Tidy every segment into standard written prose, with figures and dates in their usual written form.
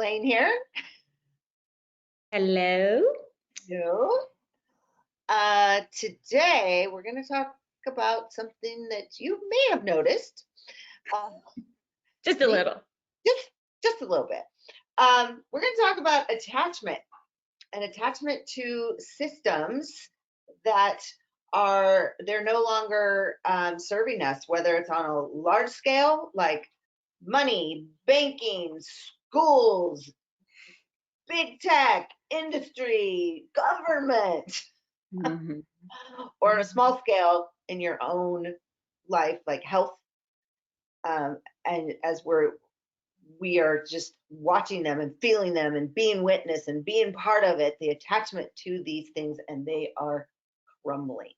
Elaine here. Hello. Hello. Today we're going to talk about something that you may have noticed. Uh, Just a little. just a little bit. We're going to talk about attachment and attachment to systems that they're no longer serving us, whether it's on a large scale, like money, banking, schools, big tech, industry, government, Mm-hmm. or on a small scale in your own life, like health. And as we are just watching them and feeling them and being witness and being part of it, the attachment to these things, and they are crumbling.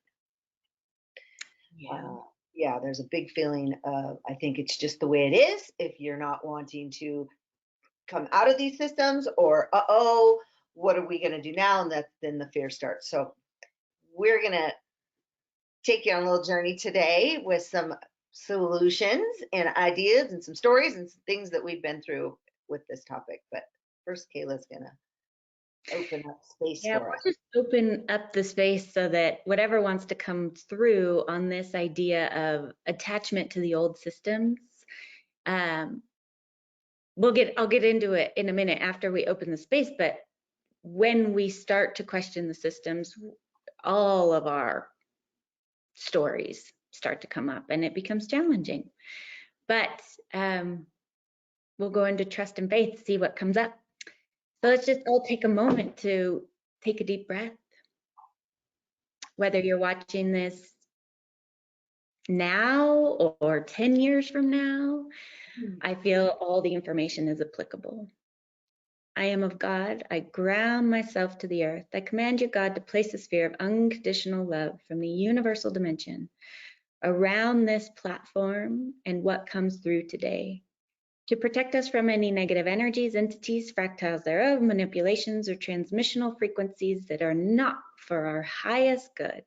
Yeah. Yeah, there's a big feeling of, I think it's just the way it is. If you're not wanting to come out of these systems, or what are we going to do now? And then the fear starts. So we're going to take you on a little journey today with some solutions and ideas and some stories and some things that we've been through with this topic. But first, Kayla's going to open up space Yeah, for we'll us. just open up the space so that whatever wants to come through on this idea of attachment to the old systems, I'll get into it in a minute after we open the space, but when we start to question the systems, all of our stories start to come up and it becomes challenging. But we'll go into trust and faith, see what comes up. So let's just all take a moment to take a deep breath. Whether you're watching this now or 10 years from now, I feel all the information is applicable. I am of God. I ground myself to the earth. I command you, God, to place a sphere of unconditional love from the universal dimension around this platform and what comes through today, to protect us from any negative energies, entities, fractals thereof, manipulations, or transmissional frequencies that are not for our highest good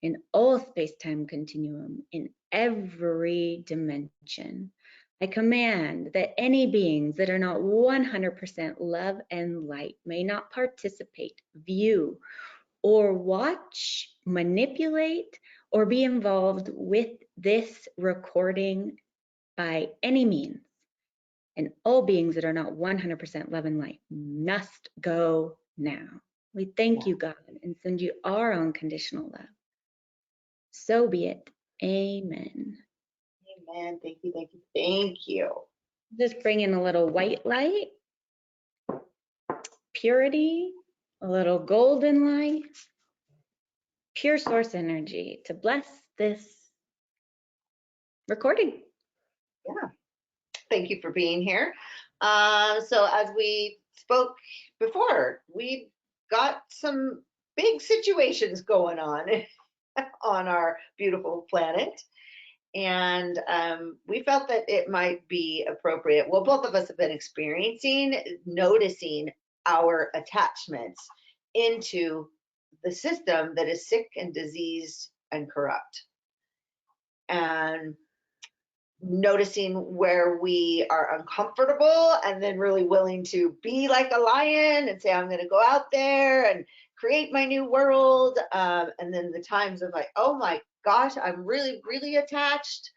in all space-time continuum, in every dimension. I command that any beings that are not 100% love and light may not participate, view, or watch, manipulate, or be involved with this recording by any means. And all beings that are not 100% love and light must go now. We thank you, God, and send you our unconditional love. So be it. Amen. Amen. Thank you, thank you, thank you. Just bring in a little white light, purity, a little golden light, pure source energy to bless this recording. Yeah. Thank you for being here. So as we spoke before, we've got some big situations going on on our beautiful planet. And we felt that it might be appropriate. Well, both of us have been noticing our attachments into the system that is sick and diseased and corrupt. And noticing where we are uncomfortable and then really willing to be like a lion and say, I'm going to go out there and create my new world. And then the times of like, oh my gosh, I'm really, really attached.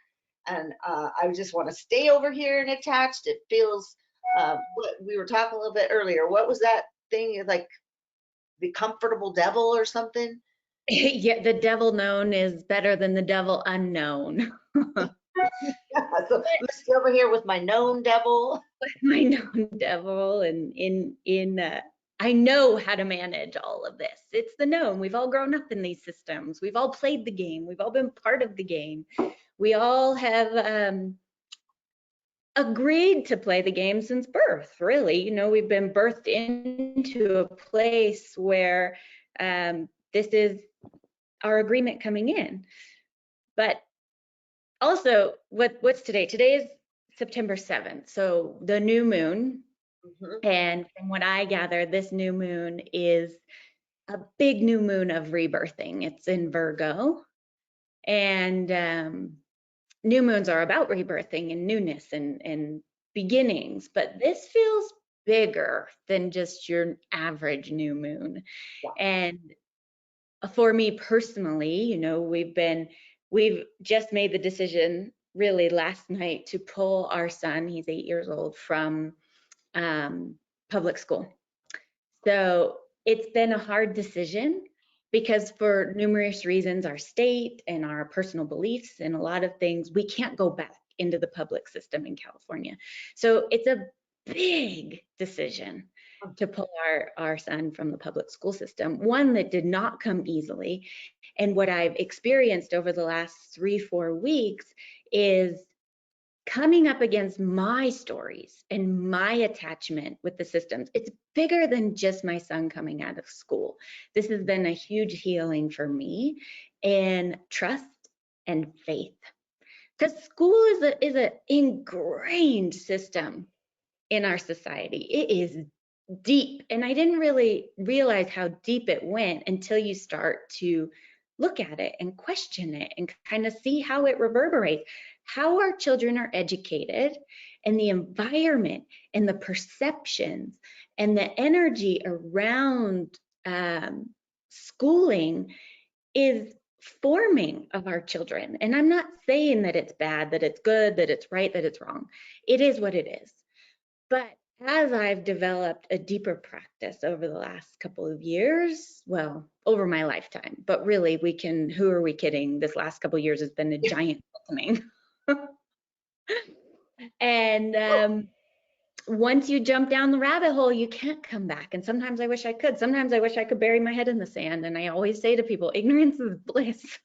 And I just want to stay over here and attached. It feels, what we were talking a little bit earlier. What was that thing, like the comfortable devil or something? Yeah, the devil known is better than the devil unknown. Yeah, so I'm still over here with my known devil. My known devil, and I know how to manage all of this. It's the known. We've all grown up in these systems. We've all played the game. We've all been part of the game. We all have agreed to play the game since birth, really. You know, we've been birthed into a place where this is our agreement coming in. But also, what's today? Today is September 7th, so the new moon. And from what I gather, this new moon is a big new moon of rebirthing. It's in Virgo, and new moons are about rebirthing and newness and beginnings. But this feels bigger than just your average new moon. Yeah. And for me personally, you know, we've just made the decision really last night to pull our son, he's 8 years old, from public school. So it's been a hard decision because for numerous reasons, our state and our personal beliefs and a lot of things, we can't go back into the public system in California. So it's a big decision to pull our son from the public school system, one that did not come easily. And what I've experienced over the last 3-4 weeks is coming up against my stories and my attachment with the systems. It's bigger than just my son coming out of school. This has been a huge healing for me in trust and faith. Because school is a ingrained system in our society. It is deep, and I didn't really realize how deep it went until you start to look at it and question it and kind of see how it reverberates, how our children are educated, and the environment and the perceptions and the energy around schooling is forming of our children. And I'm not saying that it's bad, that it's good, that it's right, that it's wrong. It is what it is. But as I've developed a deeper practice over the last couple of years, well, over my lifetime, but really who are we kidding? This last couple of years has been a giant welcoming. And once you jump down the rabbit hole, you can't come back. And sometimes I wish I could. Sometimes I wish I could bury my head in the sand. And I always say to people, ignorance is bliss.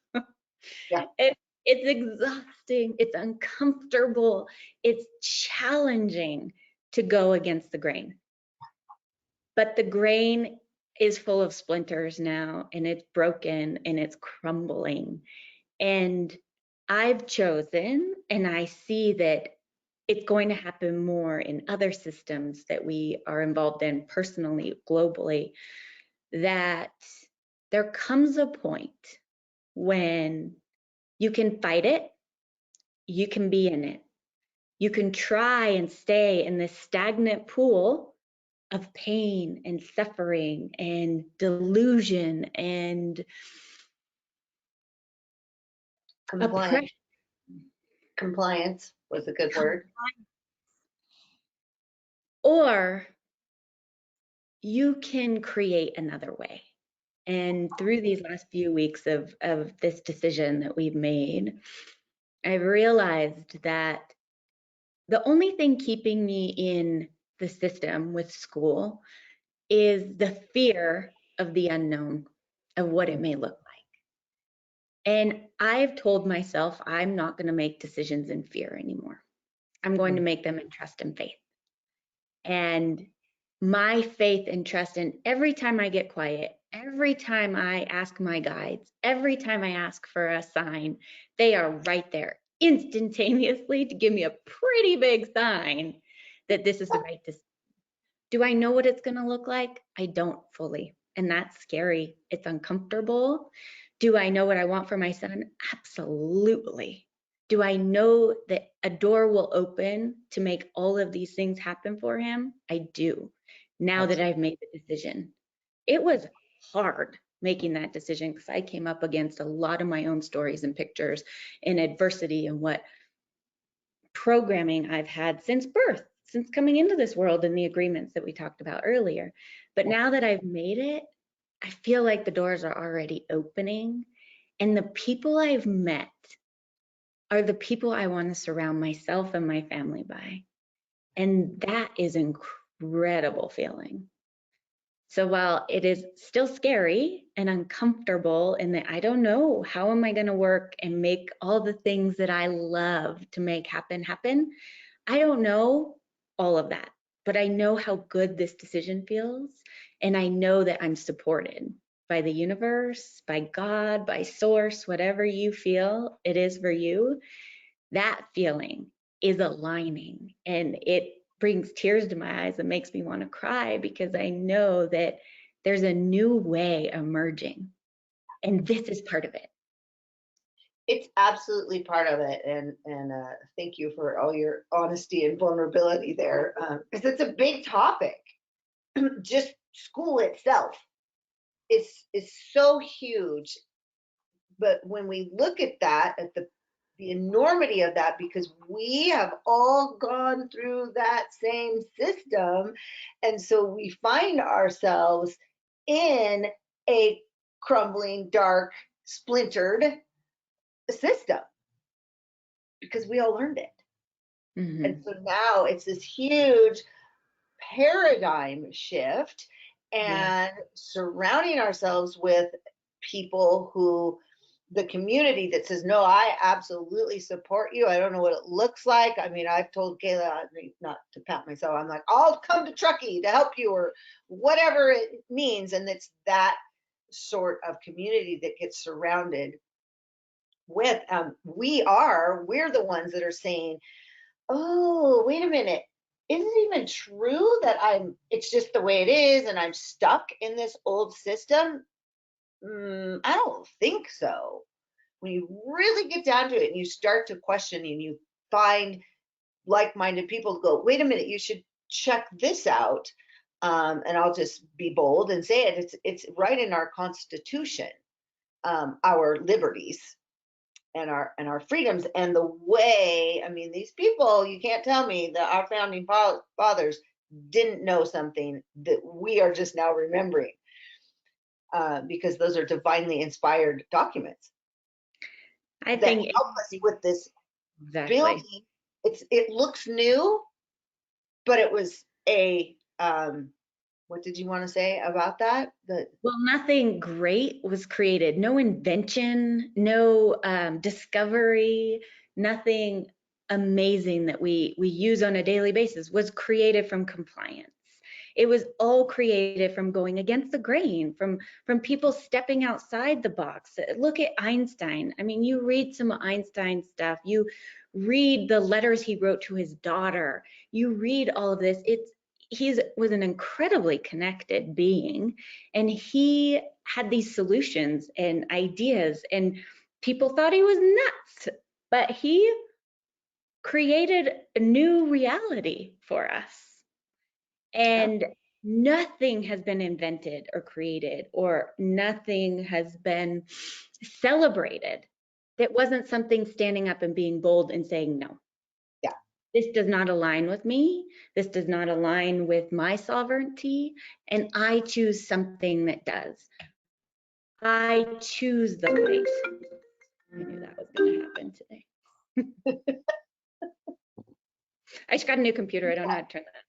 Yeah. It's exhausting. It's uncomfortable. It's challenging to go against the grain. But the grain is full of splinters now, and it's broken and it's crumbling. And I've chosen, and I see that it's going to happen more in other systems that we are involved in personally, globally, that there comes a point when you can fight it, you can be in it. You can try and stay in this stagnant pool of pain and suffering and delusion and oppression. Compliance was a good word. Or you can create another way. And through these last few weeks of this decision that we've made, I've realized that the only thing keeping me in the system with school is the fear of the unknown, of what it may look like. And I've told myself I'm not going to make decisions in fear anymore. I'm going to make them in trust and faith. And my faith and trust, and every time I get quiet, every time I ask my guides, every time I ask for a sign, they are right there instantaneously to give me a pretty big sign that this is the right decision. Do I know what it's going to look like? I don't fully. And that's scary. It's uncomfortable. Do I know what I want for my son? Absolutely. Do I know that a door will open to make all of these things happen for him? I do. Now that I've made the decision. It was hard making that decision because I came up against a lot of my own stories and pictures and adversity and what programming I've had since birth, since coming into this world, and the agreements that we talked about earlier. But now that I've made it, I feel like the doors are already opening, and the people I've met are the people I want to surround myself and my family by. And that is incredible feeling. So while it is still scary and uncomfortable in that I don't know, how am I going to work and make all the things that I love to make happen, I don't know all of that, but I know how good this decision feels. And I know that I'm supported by the universe, by God, by source, whatever you feel it is for you. That feeling is aligning, and it brings tears to my eyes and makes me want to cry because I know that there's a new way emerging, and this is part of it. It's absolutely part of it, and thank you for all your honesty and vulnerability there, because it's a big topic. Just school itself is so huge, but when we look at that, at the enormity of that, because we have all gone through that same system, and so we find ourselves in a crumbling, dark, splintered system because we all learned it. And Mhm. so now it's this huge paradigm shift, Yeah. and surrounding ourselves with people who, the community that says, no, I absolutely support you. I don't know what it looks like. I mean, I've told Kayla, I mean, not to pat myself, I'm like, I'll come to Truckee to help you, or whatever it means. And it's that sort of community that gets surrounded with, we're the ones that are saying, oh, wait a minute. Is it even true that it's just the way it is and I'm stuck in this old system? I don't think so. When you really get down to it and you start to question and you find like-minded people to go, wait a minute, you should check this out. And I'll just be bold and say it. It's right in our Constitution, our liberties and our freedoms, and the way, I mean, these people, you can't tell me that our founding fathers didn't know something that we are just now remembering, because those are divinely inspired documents I that think help us with this exactly. building. It looks new, but it was a, what did you want to say about that? Well, nothing great was created. No invention, no discovery, nothing amazing that we use on a daily basis was created from compliance. It was all created from going against the grain, from people stepping outside the box. Look at Einstein. I mean, you read some Einstein stuff. You read the letters he wrote to his daughter. You read all of this. He was an incredibly connected being, and he had these solutions and ideas, and people thought he was nuts, but he created a new reality for us. Yeah. And nothing has been invented or created, or nothing has been celebrated that wasn't something standing up and being bold and saying no. Yeah. This does not align with me. This does not align with my sovereignty. And I choose something that does. I choose the light. I knew that was going to happen today. I just got a new computer. I don't know how to turn that.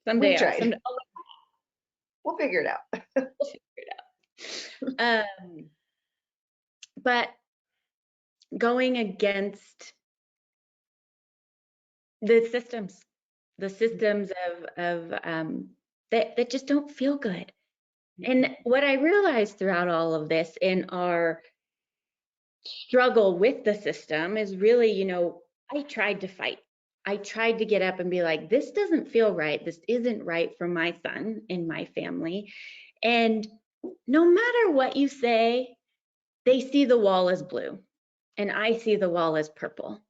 We Someday, tried. I'll We'll figure it out. figure it out. But going against the systems of that just don't feel good. And what I realized throughout all of this in our struggle with the system is really, I tried to fight. I tried to get up and be like, this doesn't feel right. This isn't right for my son and my family. And no matter what you say, they see the wall as blue and I see the wall as purple.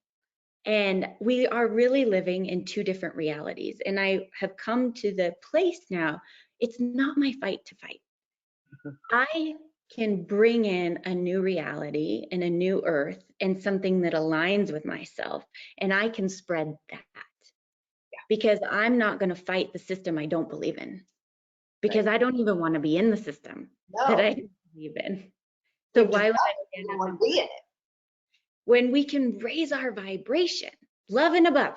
And we are really living in two different realities. And I have come to the place now, it's not my fight to fight. I can bring in a new reality and a new earth and something that aligns with myself, and I can spread that because I'm not going to fight the system I don't believe in, because Right. I don't even want to be in the system that No, I don't believe in. So we've why would I decided we stand don't up want and to be in it. when we can raise our vibration, love and above,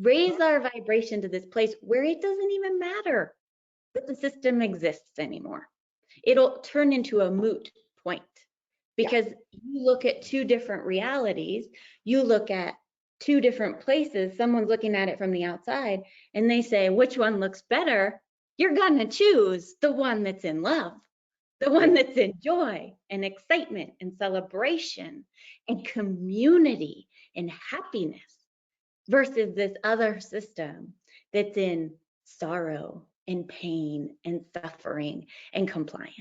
raise our vibration to this place where it doesn't even matter that the system exists anymore. It'll turn into a moot point Yeah. because you look at two different realities, you look at two different places, someone's looking at it from the outside and they say, which one looks better? You're gonna choose the one that's in love, the one that's in joy and excitement and celebration and community and happiness versus this other system that's in sorrow and pain and suffering and compliance.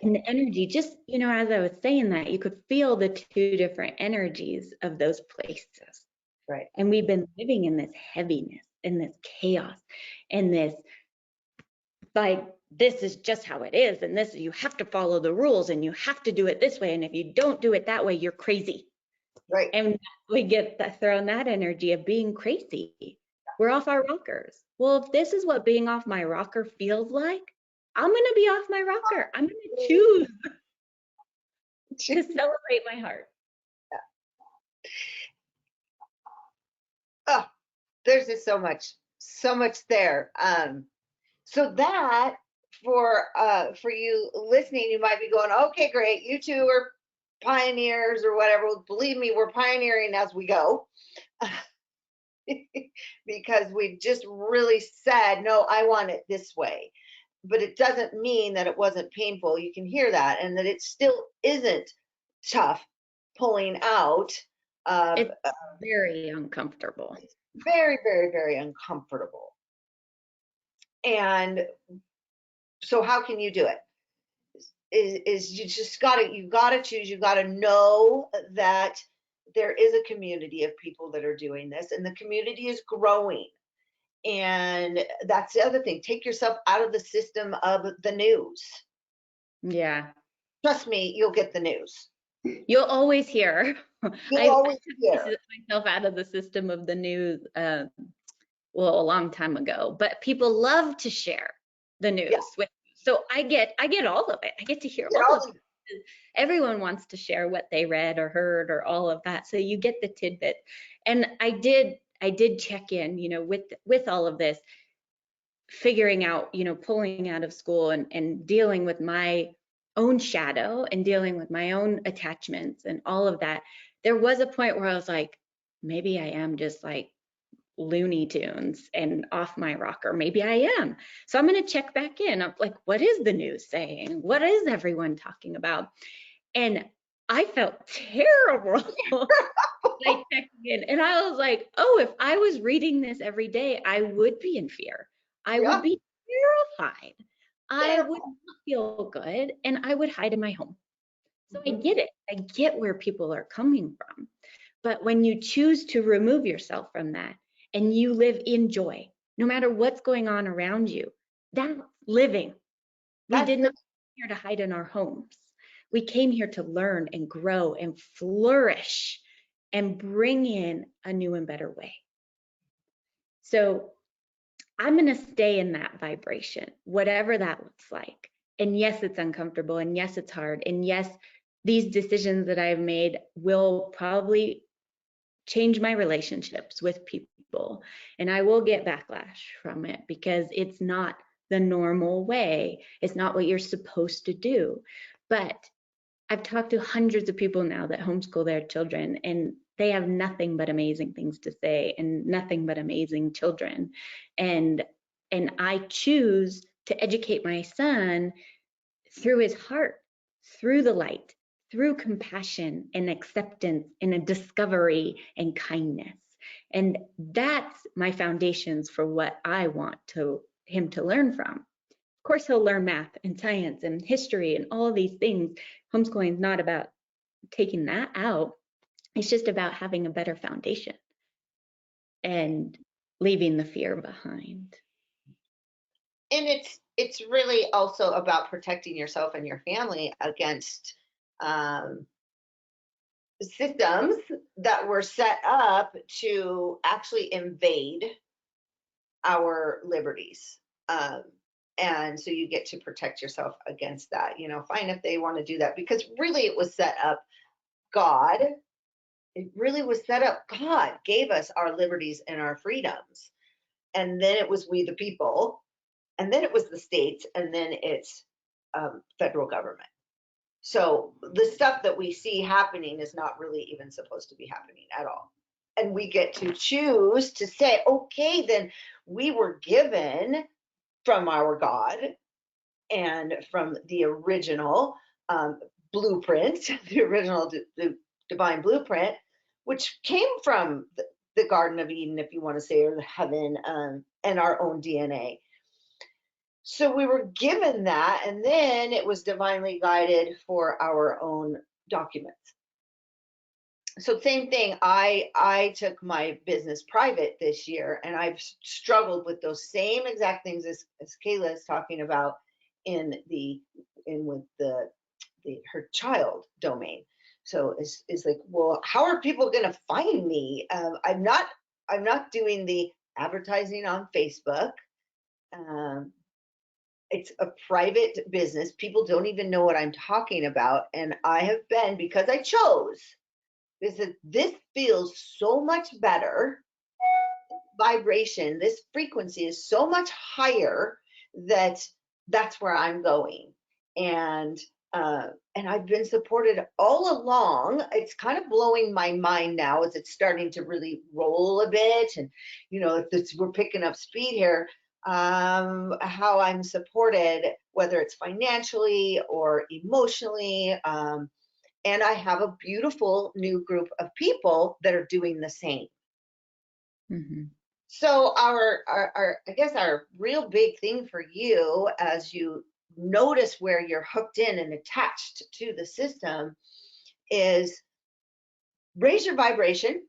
And the energy, just, as I was saying that, you could feel the two different energies of those places. Right. And we've been living in this heaviness, in this chaos, in this, like, this is just how it is. And this, you have to follow the rules and you have to do it this way. And if you don't do it that way, you're crazy. Right. And we get thrown that energy of being crazy. We're off our rockers. Well, if this is what being off my rocker feels like, I'm going to be off my rocker. I'm going to choose to celebrate my heart. Oh, there's just so much there. So that for you listening, you might be going, okay, great, you two are pioneers or whatever. Believe me, we're pioneering as we go. Because we just really said, no, I want it this way. But it doesn't mean that it wasn't painful. You can hear that, and that it still isn't tough pulling out. It's very uncomfortable. Very, very, very uncomfortable. And so how can you do it? Is you just you gotta choose, you gotta know that there is a community of people that are doing this, and the community is growing. And that's the other thing. Take yourself out of the system of the news. Yeah. Trust me, you'll get the news. You'll always hear. You'll always hear. I took myself out of the system of the news, well, a long time ago, but people love to share the news with me. So I get all of it. I get to hear all of it. Everyone wants to share what they read or heard or all of that. So you get the tidbit. And I did check in, with all of this, figuring out, pulling out of school and dealing with my own shadow and dealing with my own attachments and all of that. There was a point where I was like, maybe I am just like Looney Tunes and off my rocker. Maybe I am. So I'm going to check back in. I'm like, what is the news saying? What is everyone talking about? And I felt terrible. I checked in and I was like, oh, if I was reading this every day, I would be in fear. I would be terrified. I would not feel good, and I would hide in my home. So I get it. I get where people are coming from. But when you choose to remove yourself from that and you live in joy, no matter what's going on around you, that's living. We did not come here to hide in our homes. We came here to learn and grow and flourish and bring in a new and better way. So I'm going to stay in that vibration, whatever that looks like. And yes, it's uncomfortable. And yes, it's hard. And yes, these decisions that I've made will probably change my relationships with people. And I will get backlash from it because it's not the normal way. It's not what you're supposed to do. But I've talked to hundreds of people now that homeschool their children, and they have nothing but amazing things to say and nothing but amazing children. And I choose to educate my son through his heart, through the light, through compassion and acceptance and a discovery and kindness. And that's my foundations for what I want him to learn from. Of course, he'll learn math and science and history and all of these things. Homeschooling is not about taking that out. It's just about having a better foundation and leaving the fear behind. And it's really also about protecting yourself and your family against systems that were set up to actually invade our liberties. And so you get to protect yourself against that. Fine if they want to do that, because really it was set up. It really was set up. God gave us our liberties and our freedoms. And then it was we the people. And then it was the states. And then it's federal government. So the stuff that we see happening is not really even supposed to be happening at all. And we get to choose to say, okay, then we were given from our God and from the original blueprint, the original divine blueprint, which came from the Garden of Eden, if you want to say, or the heaven, and our own DNA. So we were given that, and then it was divinely guided for our own documents. So same thing, I took my business private this year, and I've struggled with those same exact things as Kayla is talking about in with the her child domain. So it's like, well, how are people going to find me? I'm not doing the advertising on Facebook. Um, it's a private business. People don't even know what I'm talking about, and I have been, because I chose this feels so much better vibration. This frequency is so much higher that that's where I'm going. And and I've been supported all along. It's kind of blowing my mind now as it's starting to really roll a bit. And if we're picking up speed here, how I'm supported, whether it's financially or emotionally. And I have a beautiful new group of people that are doing the same. Mm-hmm. So our I guess our real big thing for you, as you notice where you're hooked in and attached to the system, is raise your vibration,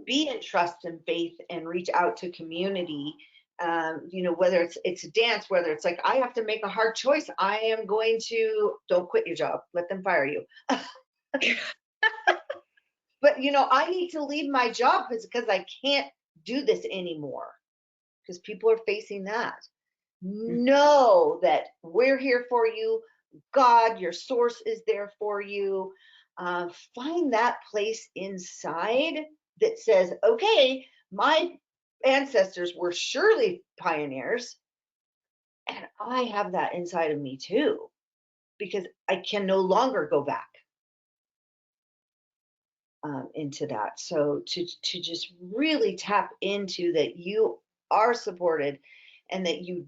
be in trust and faith, and reach out to community. Whether it's a dance, whether it's like, I have to make a hard choice, I am going to, don't quit your job, let them fire you. But I need to leave my job because I can't do this anymore, because people are facing that. Know that we're here for you. God, your source, is there for you. Find that place inside that says, okay, my ancestors were surely pioneers, and I have that inside of me too, because I can no longer go back into that. So to just really tap into that you are supported, and that you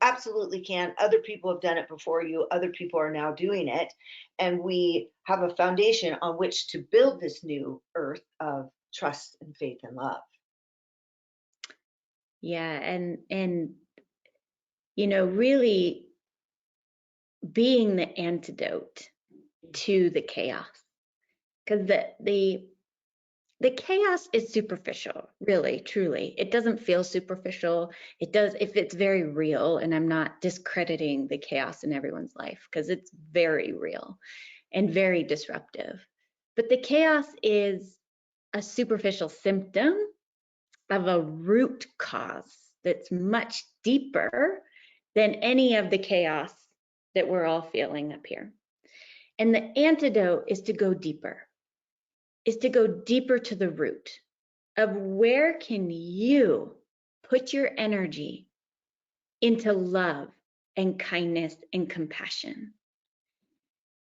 absolutely can. Other people have done it before you. Other people are now doing it, and we have a foundation on which to build this new earth of trust and faith and love. Yeah, and really being the antidote to the chaos, because the chaos is superficial, really, truly. It doesn't feel superficial. It does if it's very real, and I'm not discrediting the chaos in everyone's life, because it's very real and very disruptive. But the chaos is a superficial symptom of a root cause that's much deeper than any of the chaos that we're all feeling up here. And the antidote is to go deeper, to the root of where can you put your energy into love and kindness and compassion?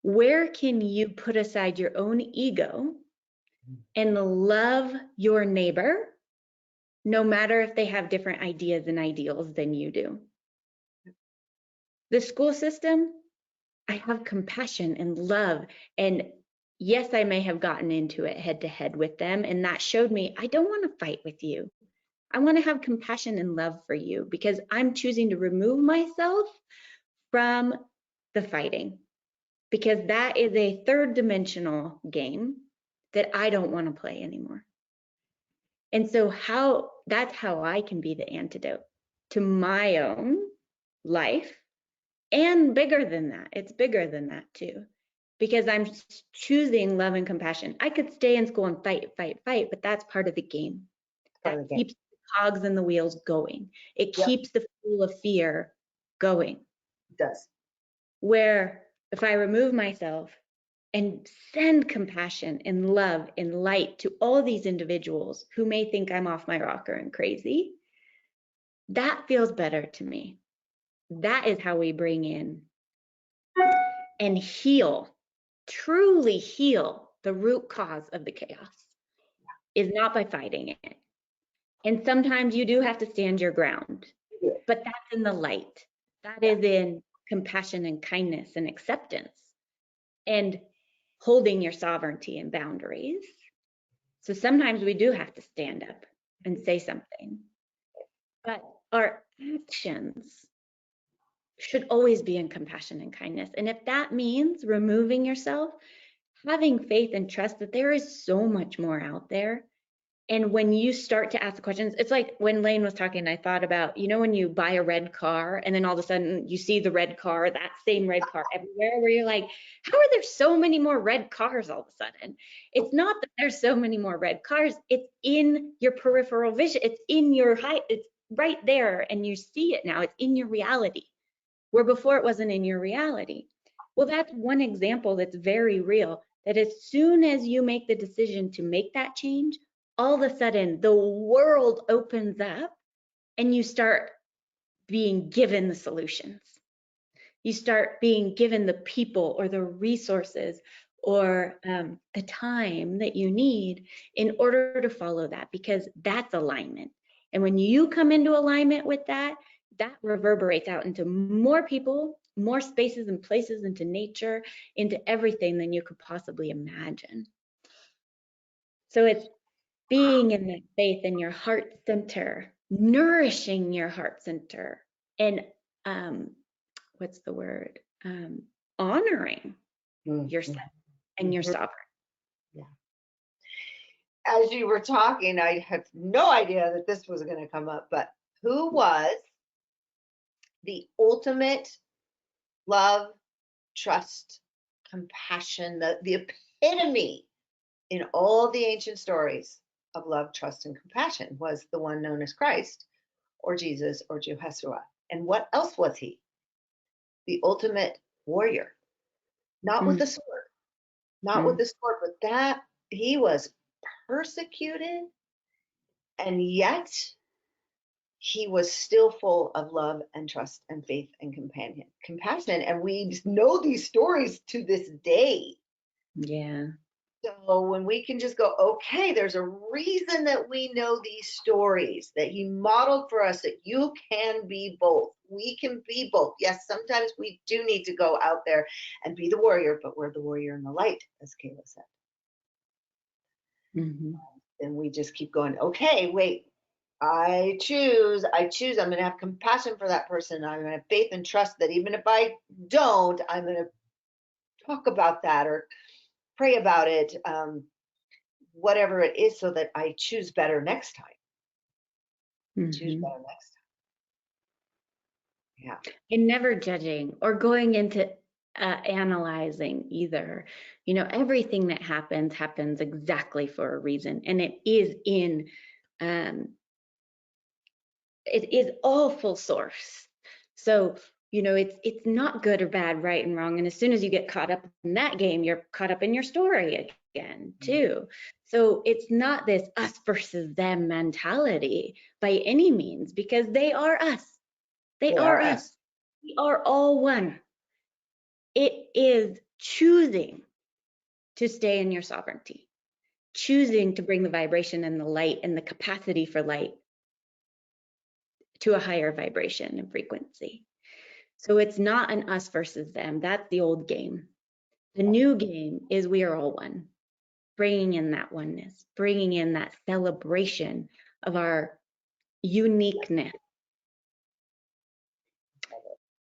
Where can you put aside your own ego and love your neighbor, no matter if they have different ideas and ideals than you do? The school system, I have compassion and love. And yes, I may have gotten into it head to head with them. And that showed me I don't want to fight with you. I want to have compassion and love for you, because I'm choosing to remove myself from the fighting, because that is a third dimensional game that I don't want to play anymore. And so that's how I can be the antidote to my own life. And bigger than that, it's bigger than that too, because I'm choosing love and compassion. I could stay in school and fight, but that's part of the game. That keeps the cogs and the wheels going. It keeps the fuel of fear going. It does. Where if I remove myself and send compassion and love and light to all these individuals who may think I'm off my rocker and crazy, that feels better to me. That is how we bring in and heal, truly heal the root cause of the chaos, is not by fighting it. And sometimes you do have to stand your ground, but that's in the light. That is in compassion and kindness and acceptance and holding your sovereignty and boundaries. So sometimes we do have to stand up and say something. But our actions should always be in compassion and kindness. And if that means removing yourself, having faith and trust that there is so much more out there. And when you start to ask the questions, it's like when Lane was talking, I thought about, when you buy a red car and then all of a sudden you see the red car, that same red car everywhere, where you're like, how are there so many more red cars all of a sudden? It's not that there's so many more red cars. It's in your peripheral vision. It's in your height. It's right there. And you see it now. It's in your reality, where before it wasn't in your reality. Well, that's one example that's very real, that as soon as you make the decision to make that change, all of a sudden the world opens up and you start being given the solutions. You start being given the people or the resources or the time that you need in order to follow that, because that's alignment. And when you come into alignment with that, that reverberates out into more people, more spaces and places, into nature, into everything than you could possibly imagine. So it's being in that faith in your heart center, nourishing your heart center, and what's the word? Honoring yourself and your sovereign. Yeah. As you were talking, I had no idea that this was going to come up, but who was the ultimate love, trust, compassion, the epitome in all the ancient stories of love, trust, and compassion? Was the one known as Christ or Jesus or Jehoshua. And what else was he? The ultimate warrior, not with the sword, not with the sword, but that he was persecuted, and yet he was still full of love and trust and faith and compassion. And we know these stories to this day. Yeah. So when we can just go, okay, there's a reason that we know these stories, that he modeled for us, that you can be both. We can be both. Yes, sometimes we do need to go out there and be the warrior, but we're the warrior in the light, as Kayla said. And we just keep going, okay, wait, I choose, I'm going to have compassion for that person. I'm going to have faith and trust that even if I don't, I'm going to talk about that or pray about it, whatever it is, so that I choose better next time. Choose better next time. Yeah. And never judging or going into analyzing either. Everything that happens exactly for a reason, and it is it is all full source. So it's not good or bad, right and wrong. And as soon as you get caught up in that game, you're caught up in your story again too. So it's not this us versus them mentality by any means, because they are us. They are us. We are all one. It is choosing to stay in your sovereignty, choosing to bring the vibration and the light and the capacity for light to a higher vibration and frequency. So it's not an us versus them. That's the old game. The new game is we are all one, bringing in that oneness, bringing in that celebration of our uniqueness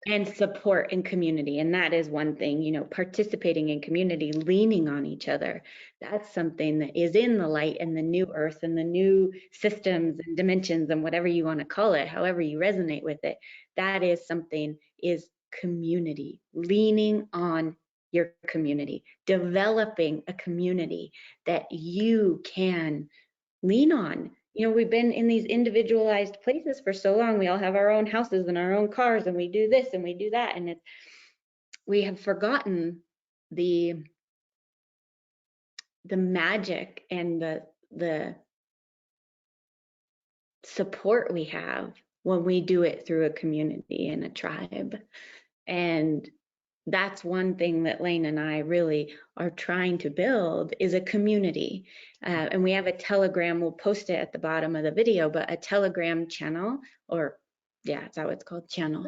and support in community. And that is one thing, participating in community, leaning on each other. That's something that is in the light and the new earth and the new systems and dimensions and whatever you want to call it, however you resonate with it. That is something, is community, leaning on your community, developing a community that you can lean on. We've been in these individualized places for so long. We all have our own houses and our own cars, and we do this and we do that. And we have forgotten the magic and the support we have when we do it through a community and a tribe. And that's one thing that Lane and I really are trying to build, is a community. And we have a Telegram, we'll post it at the bottom of the video, but a Telegram channel, or yeah, that's how it's called, channel,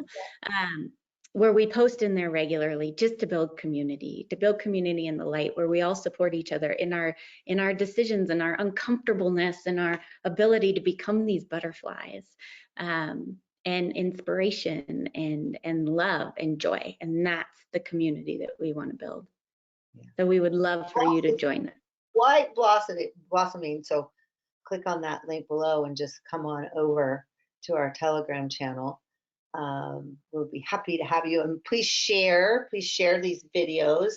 where we post in there regularly, just to build community in the light, where we all support each other in our decisions and our uncomfortableness and our ability to become these butterflies. and inspiration and love and joy. And that's the community that we want to build. Yeah. So we would love for you to join us. White blossoming. So click on that link below and just come on over to our Telegram channel. We'll be happy to have you, and please share these videos.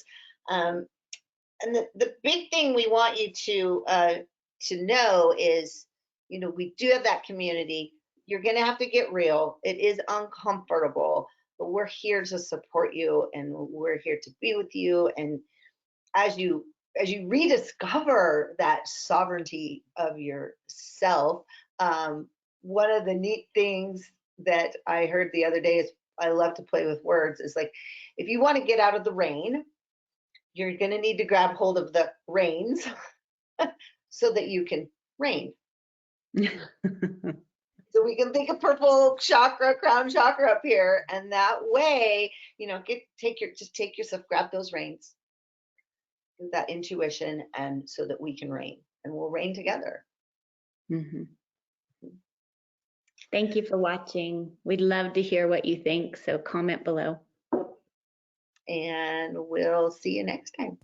And the big thing we want you to know is, you know, we do have that community. You're going to have to get real. It is uncomfortable, but we're here to support you, and we're here to be with you. And as you rediscover that sovereignty of yourself, one of the neat things that I heard the other day is, I love to play with words, is like, if you want to get out of the rain, you're going to need to grab hold of the reins so that you can reign. So we can think of purple chakra, crown chakra up here, and that way, you know, take yourself, grab those reins, that intuition, and so that we can reign, and we'll reign together. Mm-hmm. Thank you for watching. We'd love to hear what you think, so comment below. And we'll see you next time.